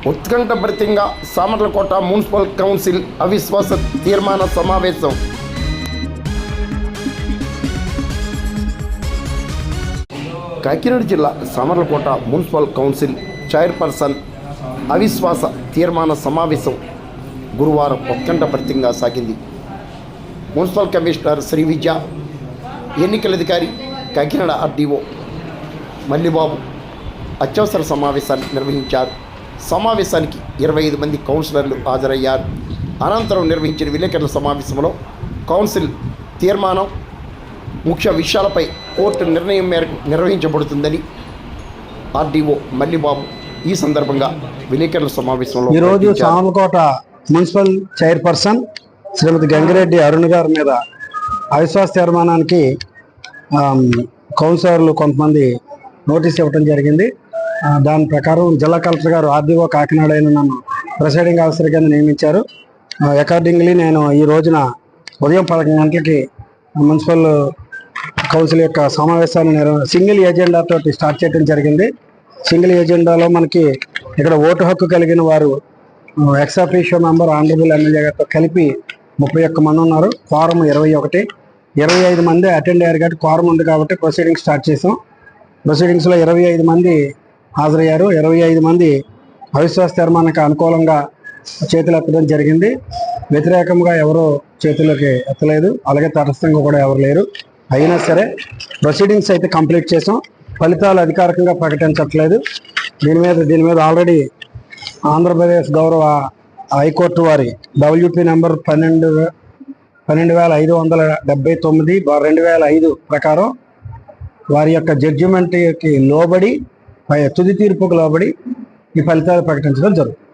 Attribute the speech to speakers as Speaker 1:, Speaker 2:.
Speaker 1: ఉత్కంఠభరితంగా Samarlakota municipal council అవిశ్వాస తీర్మాన సమావేశం. కాకినాడ జిల్లా సామర్లకోట మున్సిపల్ కౌన్సిల్ చైర్పర్సన్ అవిశ్వాస తీర్మాన సమావేశం గురువారం ఉత్కంఠభరితంగా సాగింది. మున్సిపల్ కమిషనర్ శ్రీ విద్య, ఎన్నికల అధికారి కాకినాడ ఆర్డీఓ మల్లిబాబు అత్యవసర సమావేశాన్ని నిర్వహించారు. సమావేశానికి 25 మంది కౌన్సిలర్లు హాజరయ్యారు. అనంతరం నిర్వహించిన విలేకరుల సమావేశంలో కౌన్సిల్ తీర్మానం ముఖ్య విషయాలపై కోర్టు నిర్ణయం మేరకు నిర్వహించబడుతుందని ఆర్డీఓ మల్లిబాబు ఈ సందర్భంగా విలేకరుల సమావేశంలో
Speaker 2: ఈరోజు సామర్లకోట మున్సిపల్ చైర్పర్సన్ శ్రీమతి గంగిరెడ్డి అరుణ్ గారి మీద అవిశ్వాస తీర్మానానికి కౌన్సిలర్లు కొంతమంది నోటీస్ ఇవ్వడం జరిగింది. దాని ప్రకారం జిల్లా కలెక్టర్ గారు ఆర్డీఓ కాకినాడ నన్ను ప్రిసైడింగ్ ఆఫీసర్ కింద నియమించారు. అకార్డింగ్లీ నేను ఈ రోజున ఉదయం 11 గంటలకి మున్సిపల్ కౌన్సిల్ యొక్క సమావేశాన్ని సింగిల్ ఎజెండా తోటి స్టార్ట్ చేయడం జరిగింది. సింగిల్ ఎజెండాలో మనకి ఇక్కడ ఓటు హక్కు కలిగిన వారు ex officio member honourable MLA గారితో కలిపి 31 మంది ఉన్నారు. క్వారం 21, 25 మంది అటెండ్ అయ్యారు కాబట్టి క్వారం ఉంది కాబట్టి ప్రొసీడింగ్స్ స్టార్ట్ చేసాం. ప్రొసీడింగ్స్లో 25 మంది హాజరయ్యారు. 25 మంది అవిశ్వాస తీర్మానానికి అనుకూలంగా చేతులు ఎత్తడం జరిగింది. వ్యతిరేకంగా ఎవరో చేతులకి ఎత్తలేదు, అలాగే తటస్థంగా కూడా ఎవరు లేరు. అయినా సరే ప్రొసీడింగ్స్ అయితే కంప్లీట్ చేసాం. ఫలితాలు అధికారికంగా ప్రకటించట్లేదు. దీని మీద ఆల్రెడీ ఆంధ్రప్రదేశ్ గౌరవ హైకోర్టు వారి WP నెంబర్ 12,579/2005 ప్రకారం వారి యొక్క జడ్జిమెంట్కి లోబడి తుది తీర్పుకు లోబడి ఈ ఫలితాలు ప్రకటించడం జరుగుతుంది.